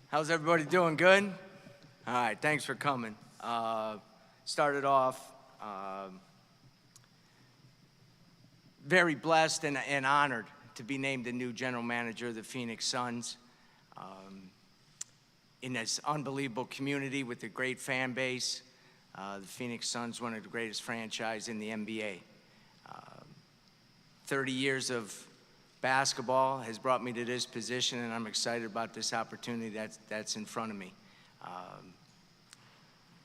How's everybody doing? Good? All right, thanks for coming. Started off very blessed and honored to be named the new general manager of the Phoenix Suns. In this unbelievable community with a great fan base, the Phoenix Suns, one of the greatest franchise in the NBA. 30 years of basketball has brought me to this position, and I'm excited about this opportunity that's in front of me.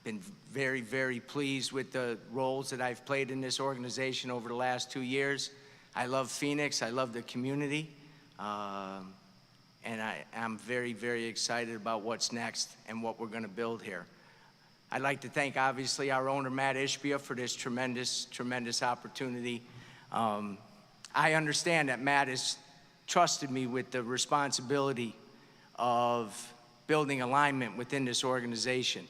Been very, very pleased with the roles that I've played in this organization over the last 2 years. I love Phoenix, I love the community, and I'm very, very excited about what's next and what we're gonna build here. I'd like to thank, obviously, our owner, Matt Ishbia, for this tremendous, tremendous opportunity. I understand that Matt has trusted me with the responsibility of building alignment within this organization,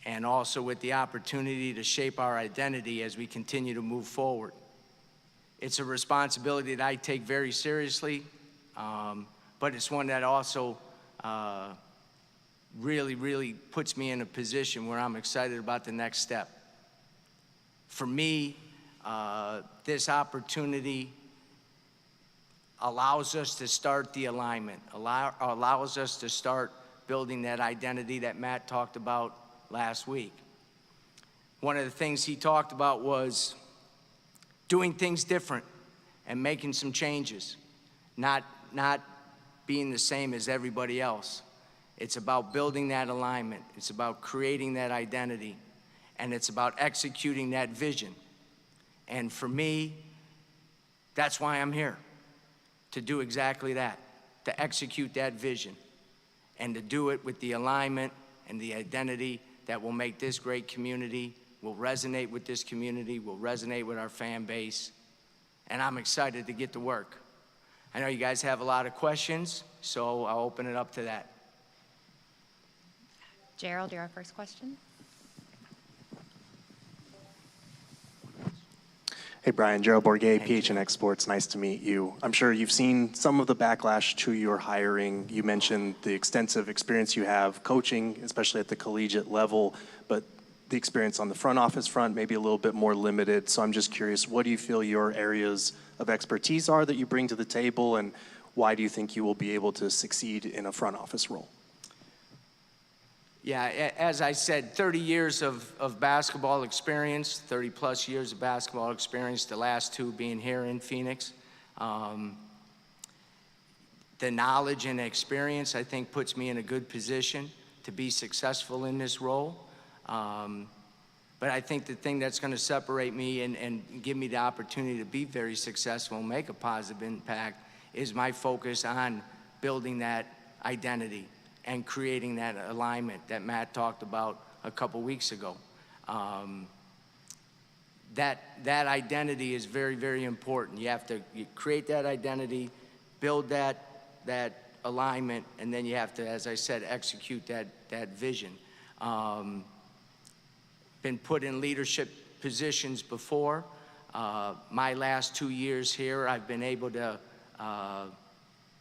and also with the opportunity to shape our identity as we continue to move forward. It's a responsibility that I take very seriously, but it's one that also really, really puts me in a position where I'm excited about the next step. For me, this opportunity allows us to start the alignment, allows us to start building that identity that Matt talked about last week. One of the things he talked about was doing things different and making some changes, not being the same as everybody else. It's about building that alignment. It's about creating that identity, and it's about executing that vision. And for me, that's why I'm here, to do exactly that, to execute that vision, and to do it with the alignment and the identity that will make this great community, will resonate with this community, will resonate with our fan base, and I'm excited to get to work. I know you guys have a lot of questions, so I'll open it up to that. Gerald, you're our first question. Hey, Brian, Gerald Bourguet, PHNX Sports, nice to meet you. I'm sure you've seen some of the backlash to your hiring. You mentioned the extensive experience you have coaching, especially at the collegiate level, but the experience on the front office front maybe a little bit more limited. So I'm just curious, what do you feel your areas of expertise are that you bring to the table, and why do you think you will be able to succeed in a front office role? Yeah, as I said, 30 years of basketball experience, 30 plus years of basketball experience, the last 2 being here in Phoenix. The knowledge and experience, I think, puts me in a good position to be successful in this role. But I think the thing that's gonna separate me and give me the opportunity to be very successful and make a positive impact is my focus on building that identity and creating that alignment that Matt talked about a couple weeks ago. That identity is very, very important. You have to create that identity, build that alignment, and then you have to, as I said, execute that vision. Been put in leadership positions before. My last 2 years here, I've been able to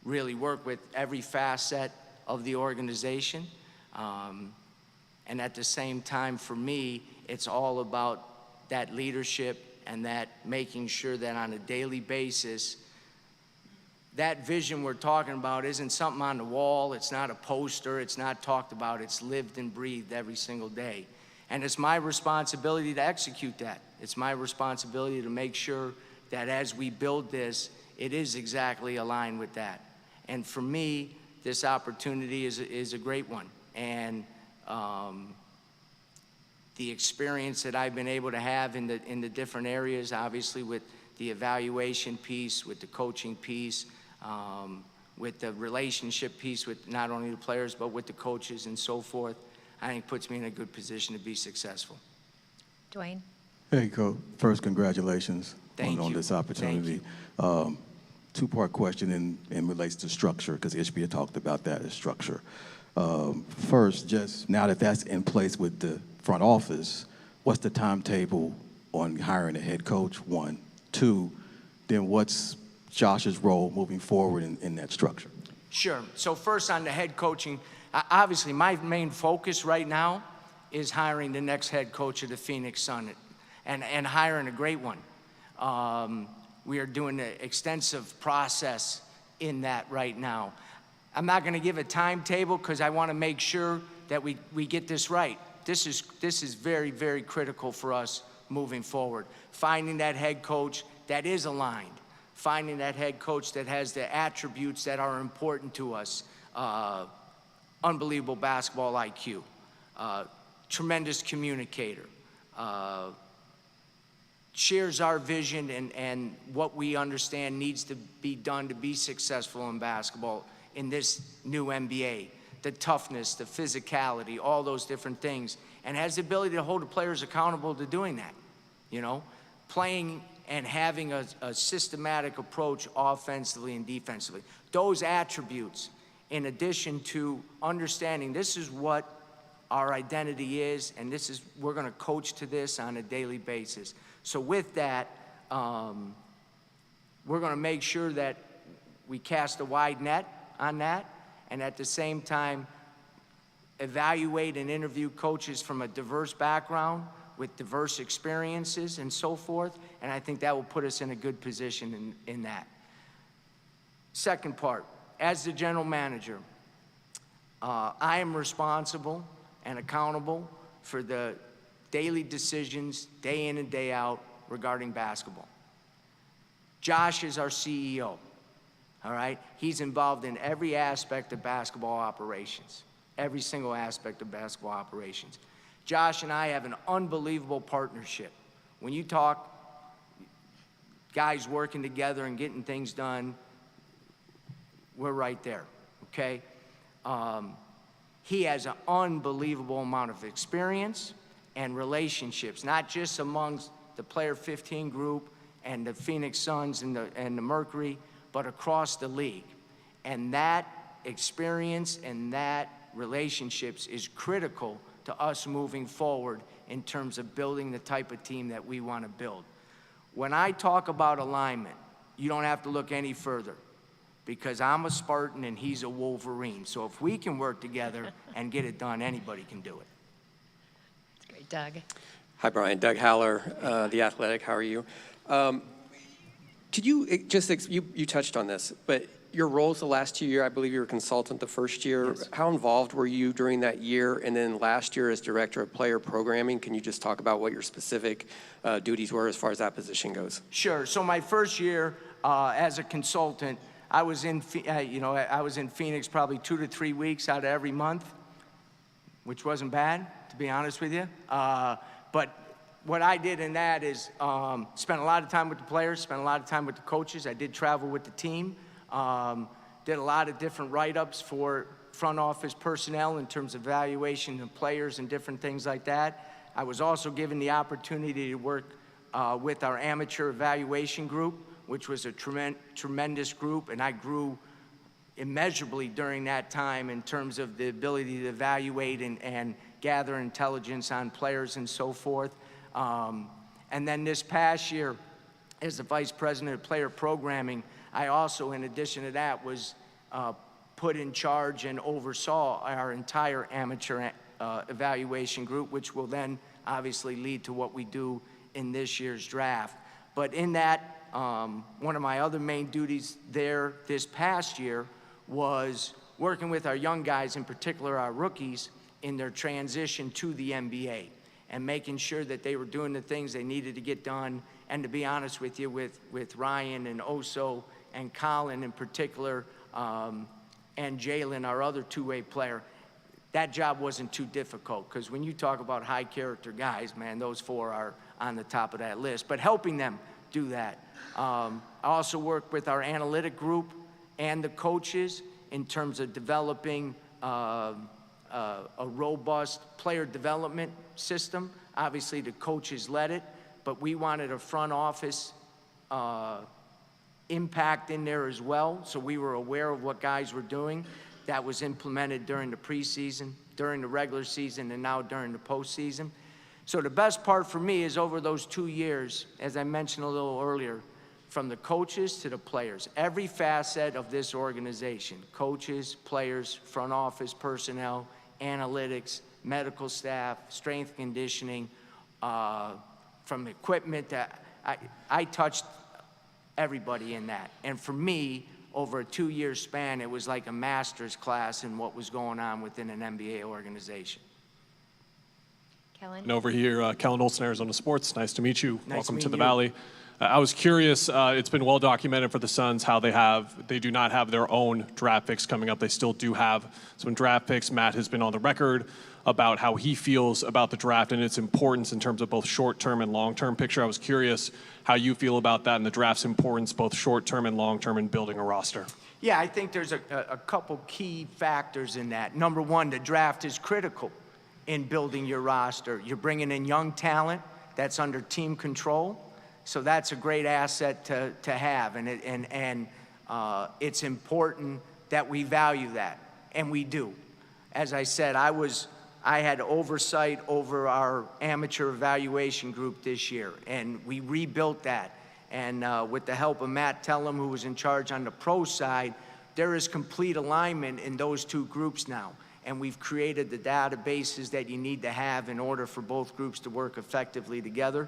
really work with every facet of the organization. And at the same time, for me, it's all about that leadership and that making sure that on a daily basis, that vision we're talking about isn't something on the wall, it's not a poster, it's not talked about, it's lived and breathed every single day. And it's my responsibility to execute that. It's my responsibility to make sure that as we build this, it is exactly aligned with that. And for me, this opportunity is a great one. And the experience that I've been able to have in the different areas, obviously with the evaluation piece, with the coaching piece, with the relationship piece with not only the players, but with the coaches and so forth, I think puts me in a good position to be successful. Dwayne. Hey, Coach. First, congratulations on this opportunity. Two-part question in relates to structure, because Ishbia talked about that as structure. First, just now that that's in place with the front office, what's the timetable on hiring a head coach, 1? 2, then what's Josh's role moving forward in that structure? Sure. So first on the head coaching, Obviously, my main focus right now is hiring the next head coach of the Phoenix Sun and hiring a great one. We are doing an extensive process in that right now. I'm not going to give a timetable because I want to make sure that we get this right. This is very, very critical for us moving forward. Finding that head coach that is aligned, finding that head coach that has the attributes that are important to us. Unbelievable basketball IQ, tremendous communicator, shares our vision and what we understand needs to be done to be successful in basketball in this new NBA. The toughness, the physicality, all those different things, and has the ability to hold the players accountable to doing that, you know? Playing and having a systematic approach offensively and defensively. Those attributes, in addition to understanding this is what our identity is, and we're gonna coach to this on a daily basis. So with that, we're gonna make sure that we cast a wide net on that, and at the same time, evaluate and interview coaches from a diverse background with diverse experiences and so forth, and I think that will put us in a good position in that. Second part, as the general manager, I am responsible and accountable for the daily decisions, day in and day out, regarding basketball. Josh is our CEO, all right? He's involved in every aspect of basketball operations, every single aspect of basketball operations. Josh and I have an unbelievable partnership. When you talk guys working together and getting things done, we're right there, okay? He has an unbelievable amount of experience and relationships, not just amongst the Player 15 group and the Phoenix Suns and the Mercury, but across the league. And that experience and that relationships is critical to us moving forward in terms of building the type of team that we want to build. When I talk about alignment, you don't have to look any further, because I'm a Spartan and he's a Wolverine. So if we can work together and get it done, anybody can do it. That's great. Doug? Hi, Brian. Doug Haller, The Athletic. How are you? Could you just, you touched on this, but your roles the last 2 years, I believe you were a consultant the first year. Yes. How involved were you during that year? And then last year as director of player programming, can you just talk about what your specific duties were as far as that position goes? Sure. So my first year as a consultant, I was in Phoenix probably 2 to 3 weeks out of every month, which wasn't bad, to be honest with you. But what I did in that is spent a lot of time with the players, spent a lot of time with the coaches. I did travel with the team. Did a lot of different write-ups for front office personnel in terms of evaluation of players and different things like that. I was also given the opportunity to work with our amateur evaluation group, which was a tremendous group, and I grew immeasurably during that time in terms of the ability to evaluate and gather intelligence on players and so forth. And then this past year, as the vice president of player programming, I also, in addition to that, was put in charge and oversaw our entire amateur evaluation group, which will then obviously lead to what we do in this year's draft. But in that, one of my other main duties there this past year was working with our young guys, in particular our rookies, in their transition to the NBA and making sure that they were doing the things they needed to get done. And to be honest with you, with Ryan and Oso and Colin in particular, and Jalen, our other two-way player, that job wasn't too difficult, because when you talk about high character guys, man, those four are on the top of that list. But helping them do that. I also work with our analytic group and the coaches in terms of developing a robust player development system. Obviously, the coaches led it, but we wanted a front office impact in there as well, so we were aware of what guys were doing. That was implemented during the preseason, during the regular season, and now during the postseason. So the best part for me is over those 2 years, as I mentioned a little earlier, from the coaches to the players. Every facet of this organization, coaches, players, front office personnel, analytics, medical staff, strength conditioning, from equipment to, I touched everybody in that. And for me, over a 2-year span, it was like a master's class in what was going on within an NBA organization. Kellen? And over here, Kellen Olson, Arizona Sports. Nice to meet you. Nice Welcome meeting to the you. Valley. I was curious, it's been well documented for the Suns how they do not have their own draft picks coming up. They still do have some draft picks. Matt has been on the record about how he feels about the draft and its importance in terms of both short-term and long-term picture. I was curious how you feel about that and the draft's importance, both short-term and long-term, in building a roster. Yeah, I think there's a couple key factors in that. Number one, the draft is critical in building your roster. You're bringing in young talent that's under team control, so that's a great asset to have, and it's important that we value that, and we do. As I said, I had oversight over our amateur evaluation group this year, and we rebuilt that. And with the help of Matt Tellem, who was in charge on the pro side, there is complete alignment in those two groups now. And we've created the databases that you need to have in order for both groups to work effectively together.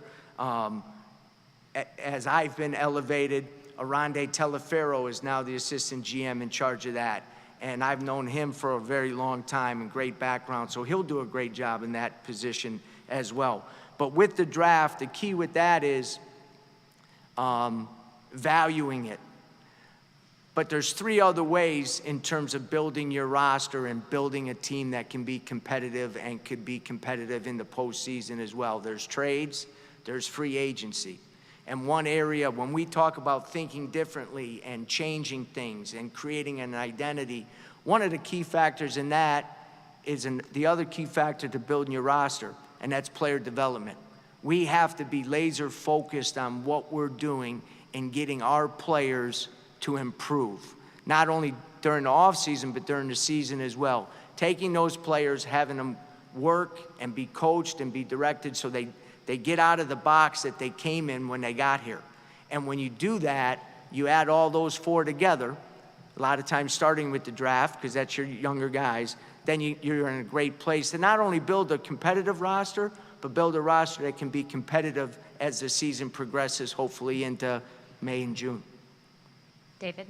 As I've been elevated, Arande Telefero is now the assistant GM in charge of that. And I've known him for a very long time and great background, so he'll do a great job in that position as well. But with the draft, the key with that is valuing it. But there's 3 other ways in terms of building your roster and building a team that can be competitive and could be competitive in the postseason as well. There's trades, there's free agency. And one area, when we talk about thinking differently and changing things and creating an identity, one of the key factors in that is the other key factor to building your roster, and that's player development. We have to be laser focused on what we're doing and getting our players to improve, not only during the offseason, but during the season as well. Taking those players, having them work and be coached and be directed so they get out of the box that they came in when they got here. And when you do that, you add all those 4 together, a lot of times starting with the draft, because that's your younger guys, then you're in a great place to not only build a competitive roster, but build a roster that can be competitive as the season progresses, hopefully into May and June. David?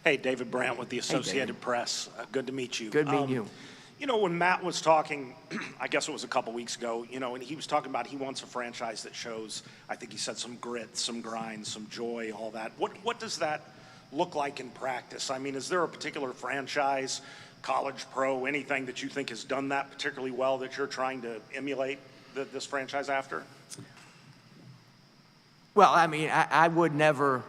Hey, David Brandt with the Associated Press. Good to meet you. Good meeting you. You know, when Matt was talking, I guess it was a couple weeks ago, you know, and he was talking about he wants a franchise that shows, I think he said, some grit, some grind, some joy, all that. What does that look like in practice? I mean, is there a particular franchise, college, pro, anything that you think has done that particularly well that you're trying to emulate this franchise after? Well, I mean, I would never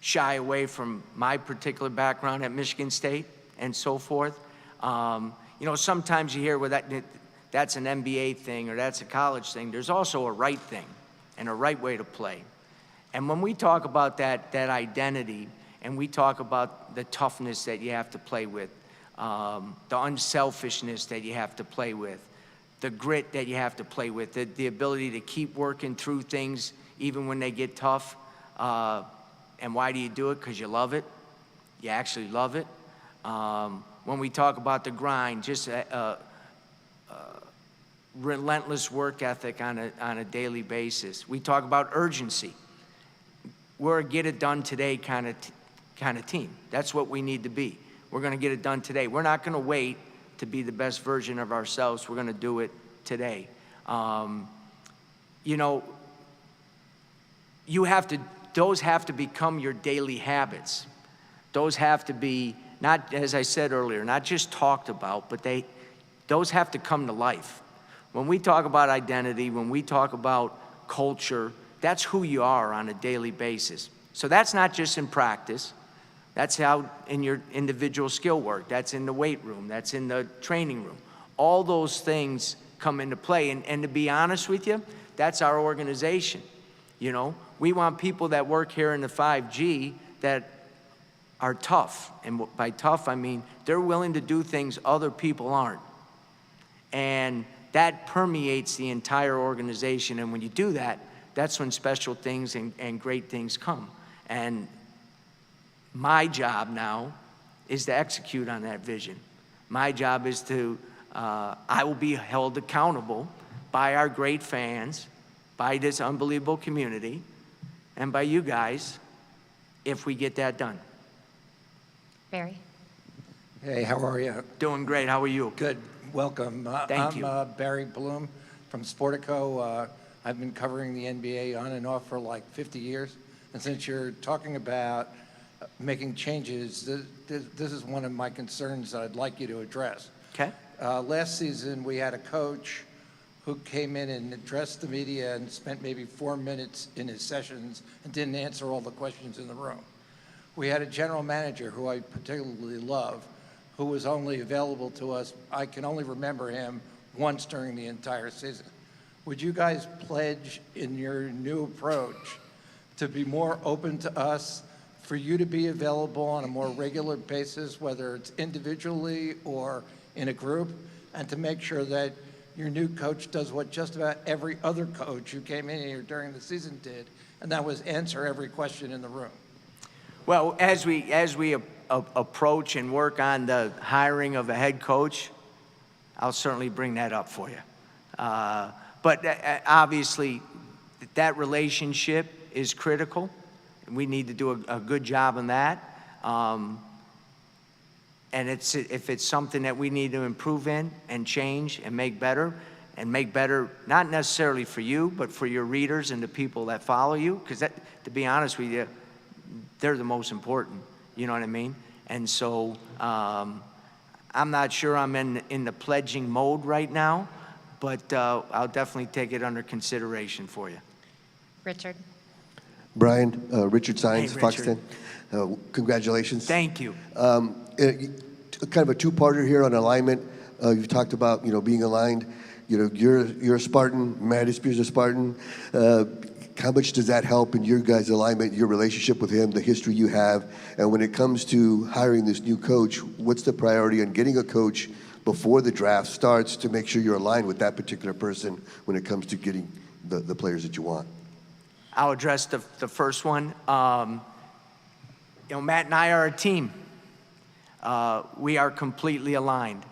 shy away from my particular background at Michigan State and so forth. You know, sometimes you hear, well, that's an NBA thing or that's a college thing. There's also a right thing and a right way to play. And when we talk about that identity and we talk about the toughness that you have to play with, the unselfishness that you have to play with, the grit that you have to play with, the ability to keep working through things even when they get tough. And why do you do it? Because you love it. You actually love it. When we talk about the grind, just a relentless work ethic on a daily basis. We talk about urgency. We're a get it done today kind of team. That's what we need to be. We're going to get it done today. We're not going to wait to be the best version of ourselves. We're going to do it today. You know, those have to become your daily habits. Those have to be, not, as I said earlier, not just talked about, but those have to come to life. When we talk about identity, when we talk about culture, that's who you are on a daily basis. So that's not just in practice. That's out in your individual skill work. That's in the weight room. That's in the training room. All those things come into play. And to be honest with you, that's our organization. You know, we want people that work here in the 5G that are tough. And by tough, I mean they're willing to do things other people aren't. And that permeates the entire organization. And when you do that, that's when special things and great things come. And my job now is to execute on that vision. My job is to, I will be held accountable by our great fans, by this unbelievable community, and by you guys if we get that done. Barry. Hey, how are you? Doing great. How are you? Good. Welcome. Thank you. I'm Barry Bloom from Sportico. I've been covering the NBA on and off for like 50 years. And since you're talking about making changes, this is one of my concerns that I'd like you to address. Okay. Last season, we had a coach who came in and addressed the media and spent maybe 4 minutes in his sessions and didn't answer all the questions in the room. We had a general manager who I particularly love, who was only available to us, I can only remember him once during the entire season. Would you guys pledge in your new approach to be more open to us, for you to be available on a more regular basis, whether it's individually or in a group, and to make sure that your new coach does what just about every other coach who came in here during the season did, and that was answer every question in the room? Well, as we approach and work on the hiring of a head coach, I'll certainly bring that up for you. But obviously, that relationship is critical. We need to do a good job on that. And if it's something that we need to improve in and change and make better, not necessarily for you, but for your readers and the people that follow you, because to be honest with you, they're the most important, you know what I mean? And so I'm not sure I'm in the pledging mode right now, but I'll definitely take it under consideration for you. Richard. Brian, Richard Sines, Hey, Fox Richard. 10. Congratulations. Thank you. Kind of a two-parter here on alignment. You've talked about, being aligned. You're a Spartan. Matt Ispier's a Spartan. How much does that help in your guys' alignment, your relationship with him, the history you have? And when it comes to hiring this new coach, what's the priority on getting a coach before the draft starts to make sure you're aligned with that particular person when it comes to getting the players that you want? I'll address the first one. Matt and I are a team. We are completely aligned.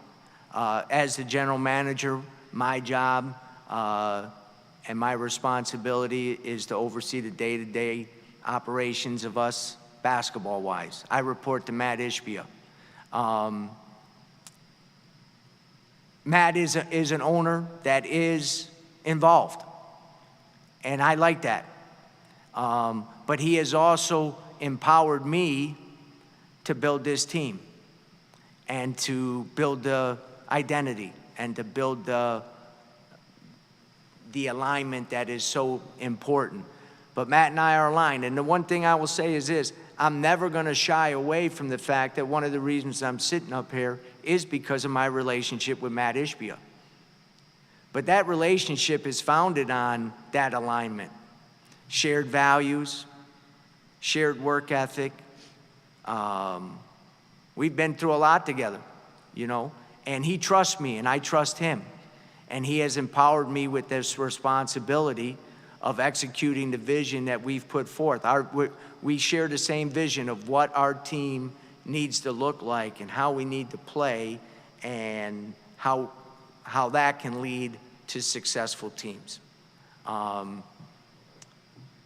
As the general manager, my job and my responsibility is to oversee the day-to-day operations of us basketball-wise. I report to Matt Ispier. Matt is an owner that is involved, and I like that. But he has also empowered me to build this team and to build the identity and to build the alignment that is so important. But Matt and I are aligned. And the one thing I will say is this: I'm never going to shy away from the fact that one of the reasons I'm sitting up here is because of my relationship with Matt Ispier. But that relationship is founded on that alignment. Shared values, shared work ethic. We've been through a lot together, and he trusts me and I trust him. And he has empowered me with this responsibility of executing the vision that we've put forth. We share the same vision of what our team needs to look like and how we need to play and how that can lead to successful teams.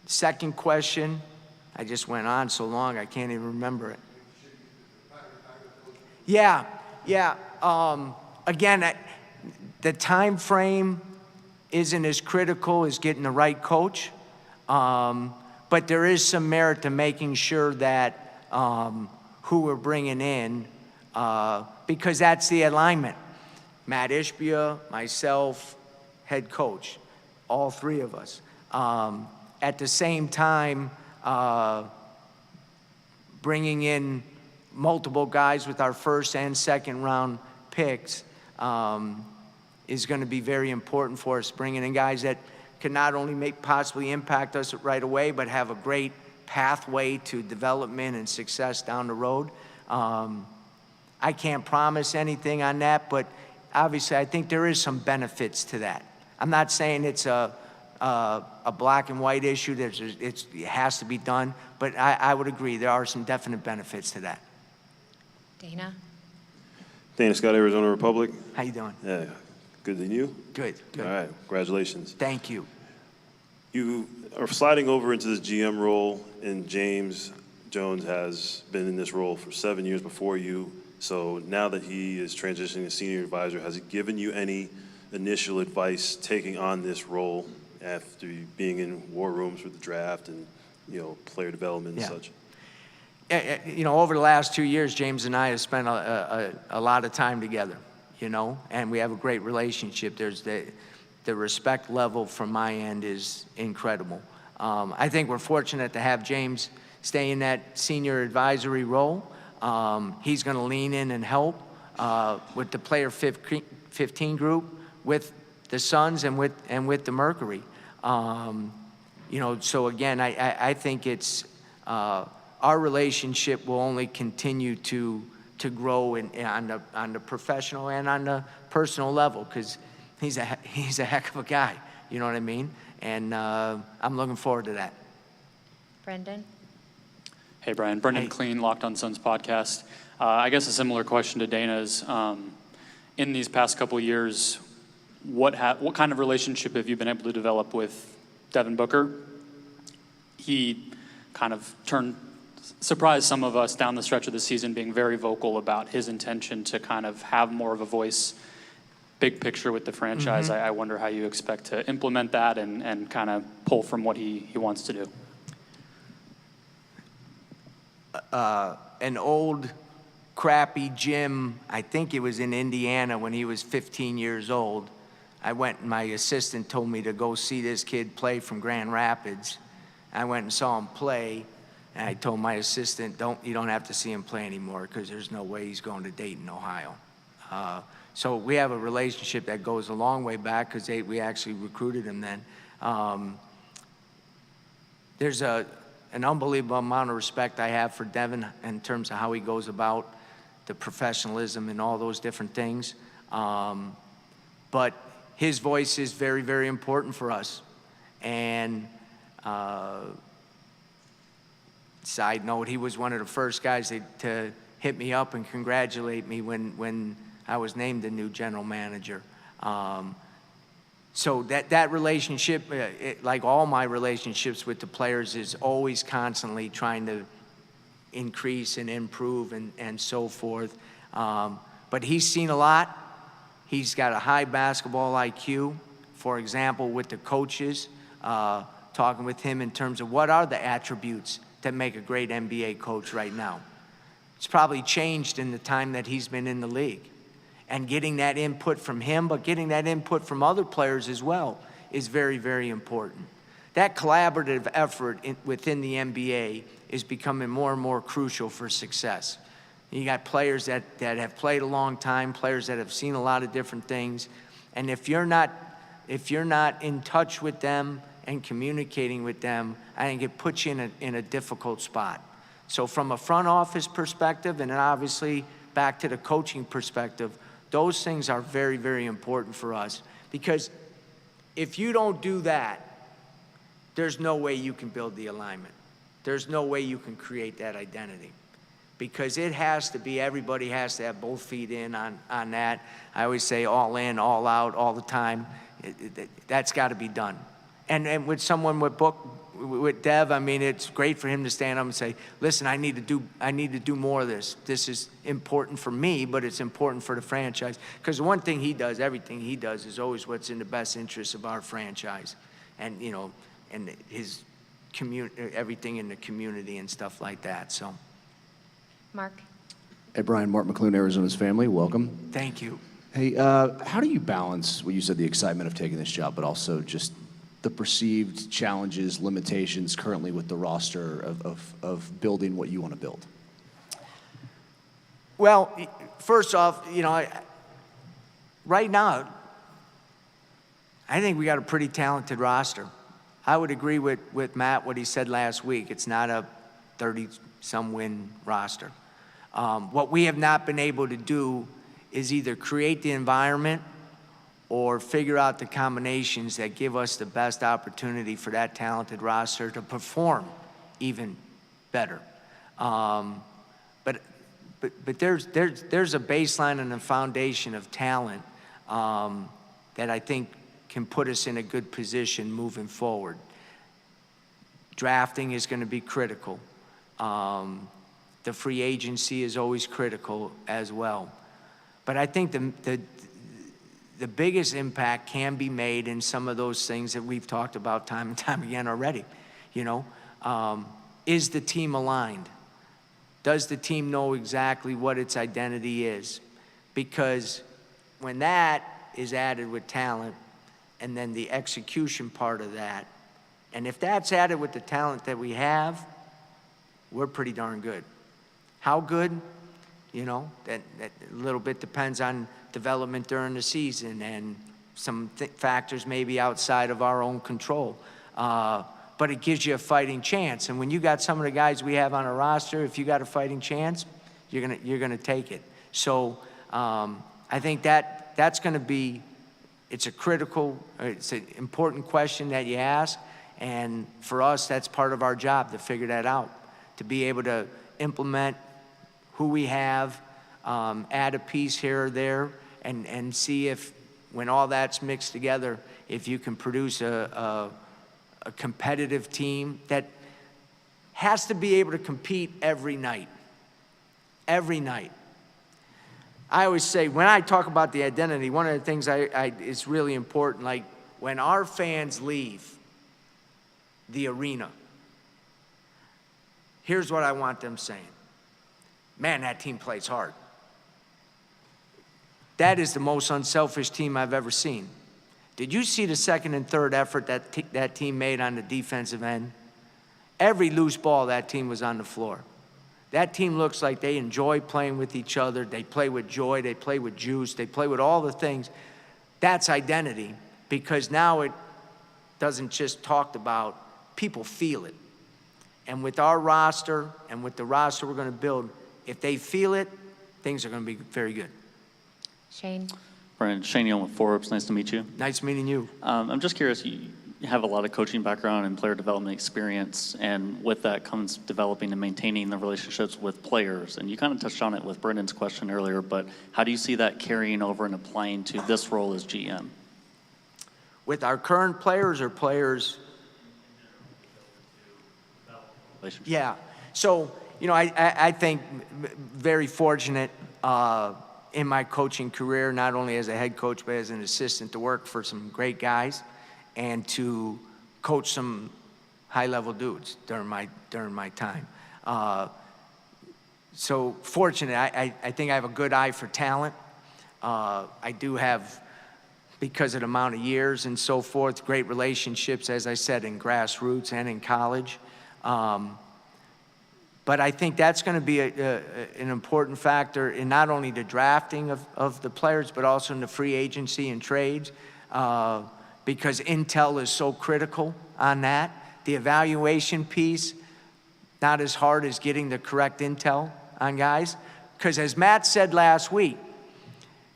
Second question, I just went on so long I can't even remember it. Yeah. Again, the time frame isn't as critical as getting the right coach, but there is some merit to making sure that who we're bringing in, because that's the alignment. Matt Ispier, myself, head coach, all three of us. At the same time, bringing in multiple guys with our first and second round picks is going to be very important for us, bringing in guys that can not only possibly impact us right away, but have a great pathway to development and success down the road. I can't promise anything on that, but obviously I think there is some benefits to that. I'm not saying it's a a black and white issue. It has to be done. But I would agree, there are some definite benefits to that. Dana? Dana Scott, Arizona Republic. How you doing? Yeah, good to you. Good, good. All right, congratulations. Thank you. You are sliding over into this GM role, and James Jones has been in this role for 7 years before you. So now that he is transitioning to senior advisor, has he given you any initial advice taking on this role after being in war rooms with the draft and, player development and such? Over the last 2 years, James and I have spent a lot of time together, and we have a great relationship. There's the respect level from my end is incredible. I think we're fortunate to have James stay in that senior advisory role. He's going to lean in and help with the player 15 group, with the Suns and with the Mercury. So again, I think it's our relationship will only continue to grow on the professional and on the personal level, because he's a heck of a guy. You know what I mean? And I'm looking forward to that. Brendan? Hey, Brian. Brendan Hey. Clean, Locked on Suns podcast. I guess a similar question to Dana's. In these past couple years, what kind of relationship have you been able to develop with Devin Booker? He kind of surprised some of us down the stretch of the season, being very vocal about his intention to kind of have more of a voice, big picture with the franchise. I wonder how you expect to implement that and kind of pull from what he wants to do. An old crappy gym, I think it was in Indiana when he was 15 years old. I went and my assistant told me to go see this kid play from Grand Rapids. I went and saw him play, and I told my assistant, you don't have to see him play anymore, because there's no way he's going to Dayton, Ohio. So we have a relationship that goes a long way back, because we actually recruited him then. There's an unbelievable amount of respect I have for Devin in terms of how he goes about the professionalism and all those different things. But his voice is very, very important for us. And side note, he was one of the first guys to hit me up and congratulate me when I was named the new general manager. So that relationship, like all my relationships with the players, is always constantly trying to increase and improve and so forth. But he's seen a lot. He's got a high basketball IQ. For example, with the coaches, talking with him in terms of what are the attributes that make a great NBA coach right now. It's probably changed in the time that he's been in the league. And getting that input from him, but getting that input from other players as well, is very, very important. That collaborative effort within the NBA is becoming more and more crucial for success. You got players that have played a long time, players that have seen a lot of different things, and if you're not in touch with them and communicating with them, I think it puts you in a difficult spot. So from a front office perspective, and then obviously back to the coaching perspective, those things are very, very important for us, because if you don't do that, there's no way you can build the alignment. There's no way you can create that identity, because it has to be, everybody has to have both feet in on that. I always say all in, all out, all the time. That's got to be done. And with someone with Dev, I mean, it's great for him to stand up and say, listen, I need to do more of this. This is important for me, but it's important for the franchise. Because the one thing he does, everything he does, is always what's in the best interest of our franchise. And, and his everything in the community and stuff like that, so. Mark? Hey, Brian, Mark McClune, Arizona's family, welcome. Thank you. Hey, how do you balance what you said, the excitement of taking this job, but also just the perceived challenges, limitations currently with the roster of building what you want to build? Well, first off, right now, I think we got a pretty talented roster. I would agree with Matt, what he said last week. It's not a 30-some win roster. What we have not been able to do is either create the environment or figure out the combinations that give us the best opportunity for that talented roster to perform even better. But there's a baseline and a foundation of talent that I think can put us in a good position moving forward. Drafting is going to be critical. The free agency is always critical as well. But I think the biggest impact can be made in some of those things that we've talked about time and time again already. Is the team aligned? Does the team know exactly what its identity is? Because when that is added with talent, and then the execution part of that, and if that's added with the talent that we have, we're pretty darn good. How good? That a little bit depends on development during the season and some factors maybe outside of our own control. But it gives you a fighting chance. And when you got some of the guys we have on a roster, if you got a fighting chance, you're gonna take it. So I think that's gonna be, it's an important question that you ask. And for us, that's part of our job to figure that out, to be able to implement who we have, add a piece here or there, and see if, when all that's mixed together, if you can produce a competitive team that has to be able to compete every night. Every night. I always say, when I talk about the identity, one of the things is really important, like when our fans leave the arena, here's what I want them saying. Man, that team plays hard. That is the most unselfish team I've ever seen. Did you see the second and third effort that team made on the defensive end? Every loose ball, that team was on the floor. That team looks like they enjoy playing with each other. They play with joy. They play with juice. They play with all the things. That's identity, because now it doesn't just talked about, people feel it. And with our roster and with the roster we're going to build, if they feel it, things are going to be very good. Shane. Brian, Shane Young with Forbes, nice to meet you. Nice meeting you. I'm just curious, you have a lot of coaching background and player development experience, and with that comes developing and maintaining the relationships with players. And you kind of touched on it with Brendan's question earlier, but how do you see that carrying over and applying to this role as GM? With our current players or players? Yeah. So, I think very fortunate in my coaching career, not only as a head coach, but as an assistant, to work for some great guys and to coach some high-level dudes during my time. So fortunate, I think I have a good eye for talent. I do have, because of the amount of years and so forth, great relationships, as I said, in grassroots and in college. But I think that's going to be an important factor in not only the drafting of the players, but also in the free agency and trades, because intel is so critical on that. The evaluation piece, not as hard as getting the correct intel on guys. Because as Matt said last week,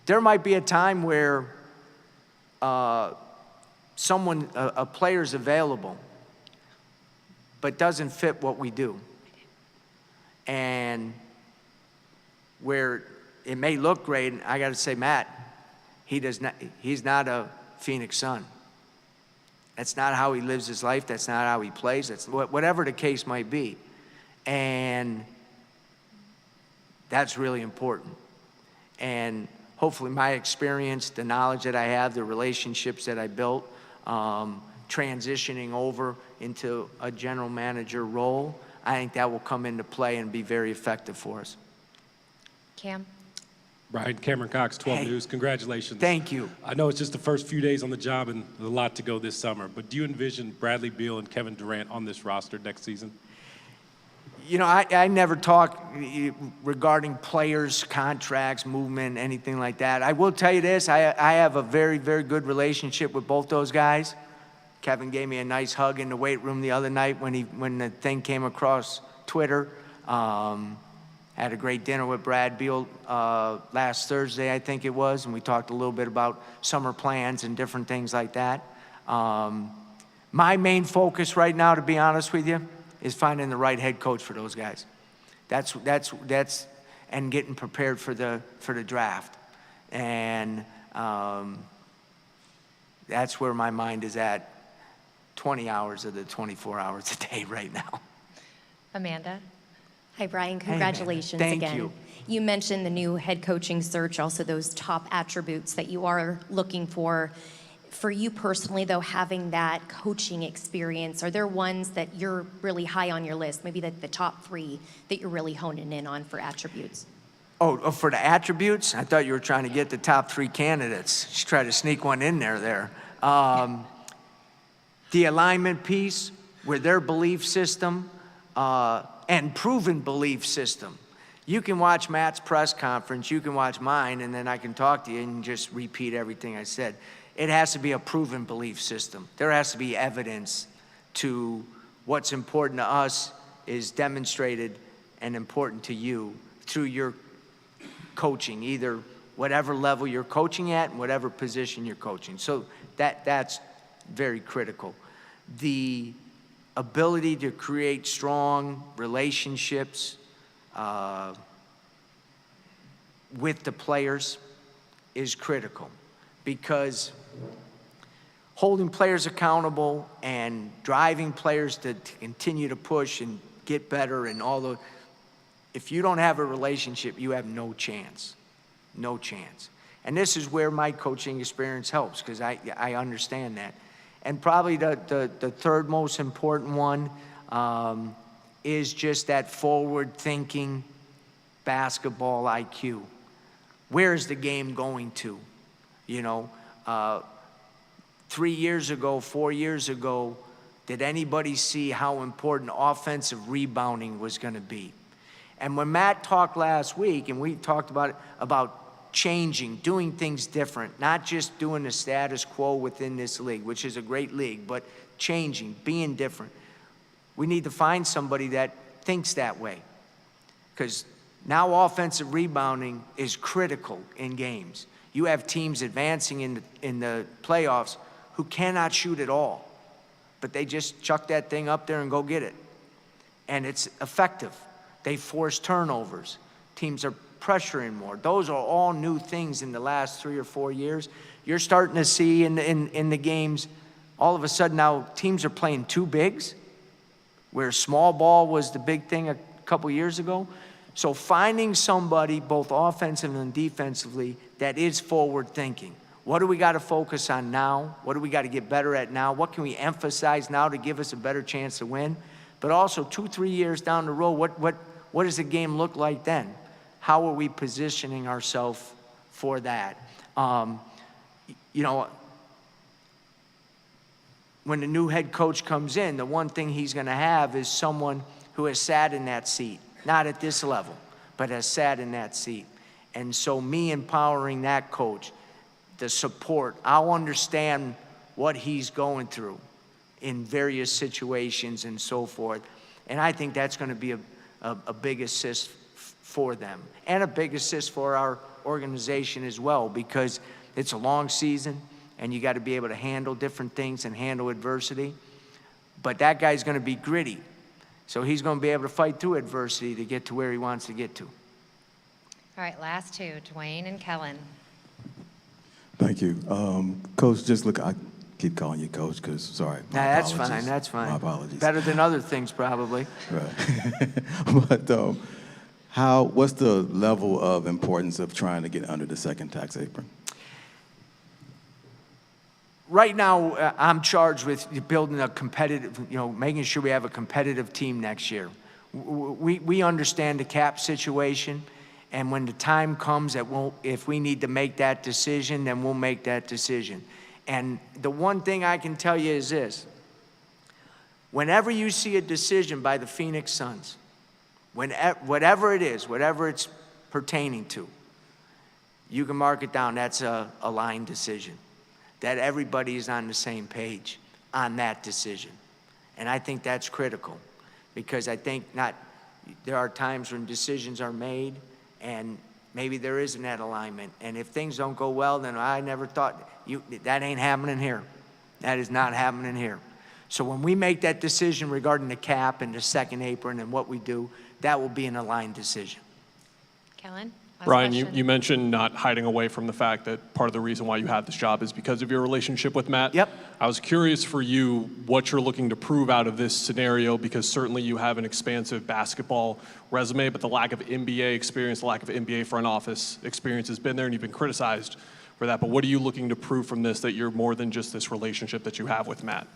there might be a time where a player's available, but doesn't fit what we do. And where it may look great, and I got to say, Matt, he's not a Phoenix Sun. That's not how he lives his life. That's not how he plays. That's whatever the case might be. And that's really important. And hopefully my experience, the knowledge that I have, the relationships that I built, transitioning over into a general manager role, I think that will come into play and be very effective for us. Cam. Brian, Cameron Cox, 12 News. Congratulations. Thank you. I know it's just the first few days on the job and a lot to go this summer, but do you envision Bradley Beal and Kevin Durant on this roster next season? I never talk regarding players, contracts, movement, anything like that. I will tell you this, I have a very, very good relationship with both those guys. Kevin gave me a nice hug in the weight room the other night when the thing came across Twitter. Had a great dinner with Brad Beal last Thursday, I think it was, and we talked a little bit about summer plans and different things like that. My main focus right now, to be honest with you, is finding the right head coach for those guys. That's and getting prepared for the draft. And that's where my mind is at 20 hours of the 24 hours a day right now. Amanda? Hi, Brian. Hey, Congratulations Thank again. you. You mentioned the new head coaching search, also those top attributes that you are looking for. For you personally, though, having that coaching experience, are there ones that you're really high on your list, maybe the top 3 that you're really honing in on for attributes? Oh, for the attributes? I thought you were trying to get the top 3 candidates. Just try to sneak one in there. The alignment piece with their belief system and proven belief system. You can watch Matt's press conference, you can watch mine, and then I can talk to you and just repeat everything I said. It has to be a proven belief system. There has to be evidence to what's important to us is demonstrated and important to you through your coaching, either whatever level you're coaching at and whatever position you're coaching. So that's very critical. The ability to create strong relationships with the players is critical, because holding players accountable and driving players to continue to push and get better and all those, if you don't have a relationship, you have no chance. No chance. And this is where my coaching experience helps, because I understand that. And probably the third most important one is just that forward-thinking basketball IQ. Where is the game going to? You know, 3 years ago, 4 years ago, did anybody see how important offensive rebounding was going to be? And when Matt talked last week, and we talked about changing, doing things different, not just doing the status quo within this league, which is a great league, but changing, being different. We need to find somebody that thinks that way, because now offensive rebounding is critical in games. You have teams advancing in the playoffs who cannot shoot at all, but they just chuck that thing up there and go get it. And it's effective. They force turnovers. Teams are pressuring more. Those are all new things in the last 3 or 4 years. You're starting to see in the games, all of a sudden now teams are playing 2 bigs, where small ball was the big thing a couple years ago. So finding somebody, both offensively and defensively, that is forward thinking. What do we got to focus on now? What do we got to get better at now? What can we emphasize now to give us a better chance to win? But also 2-3 years down the road, what does the game look like then? How are we positioning ourselves for that? You know, when the new head coach comes in, the one thing he's going to have is someone who has sat in that seat, not at this level, but has sat in that seat. And so me empowering that coach, the support, I'll understand what he's going through in various situations and so forth. And I think that's going to be a big assist for them, and a big assist for our organization as well, because it's a long season and you got to be able to handle different things and handle adversity. But that guy's going to be gritty. So he's going to be able to fight through adversity to get to where he wants to get to. All right, last 2, Dwayne and Kellen. Thank you. Coach, just look, I keep calling you Coach because, sorry. Nah, that's fine, that's fine. My apologies. Better than other things, probably. Right. But what's the level of importance of trying to get under the second tax apron? Right now, I'm charged with building a competitive, making sure we have a competitive team next year. We understand the cap situation, and when the time comes that if we need to make that decision, then we'll make that decision. And the one thing I can tell you is this: whenever you see a decision by the Phoenix Suns, whatever it is, whatever it's pertaining to, you can mark it down. That's a line decision. That everybody is on the same page on that decision. And I think that's critical, because I think there are times when decisions are made and maybe there isn't that alignment. And if things don't go well, then I never thought, that ain't happening here. That is not happening here. So when we make that decision regarding the cap and the second apron and what we do, that will be an aligned decision. Kellen? Last Brian, question. you mentioned not hiding away from the fact that part of the reason why you have this job is because of your relationship with Matt. Yep. I was curious for you what you're looking to prove out of this scenario, because certainly you have an expansive basketball resume, but the lack of NBA experience, the lack of NBA front office experience has been there, and you've been criticized for that. But what are you looking to prove from this that you're more than just this relationship that you have with Matt?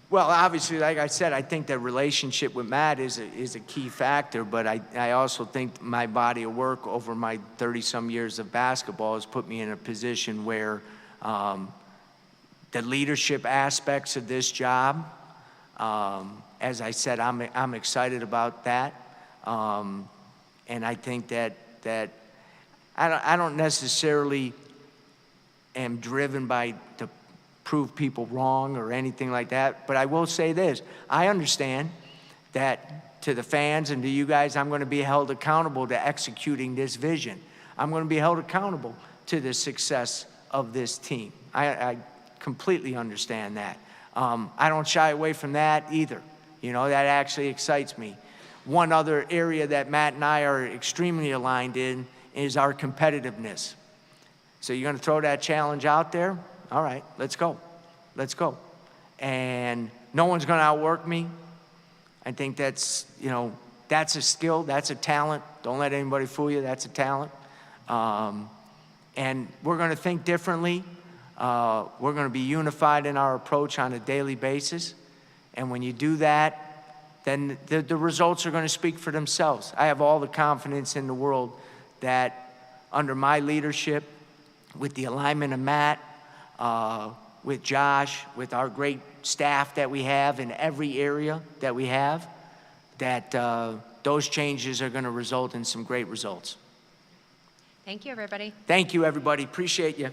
Well, obviously, like I said, I think the relationship with Matt is a key factor, but I also think my body of work over my 30-some years of basketball has put me in a position where the leadership aspects of this job, as I said, I'm excited about that. And I think that I don't necessarily am driven by the prove people wrong or anything like that. But I will say this, I understand that to the fans and to you guys, I'm going to be held accountable to executing this vision. I'm going to be held accountable to the success of this team. I completely understand that. I don't shy away from that either. You know, that actually excites me. One other area that Matt and I are extremely aligned in is our competitiveness. So you're going to throw that challenge out there? All right, let's go. Let's go. And no one's going to outwork me. I think that's, you know, that's a skill, that's a talent. Don't let anybody fool you, that's a talent. And we're going to think differently. We're going to be unified in our approach on a daily basis. And when you do that, then the results are going to speak for themselves. I have all the confidence in the world that under my leadership, with the alignment of Matt, with Josh, with our great staff that we have in every area that we have, that those changes are going to result in some great results. Thank you, everybody. Thank you, everybody. Appreciate you.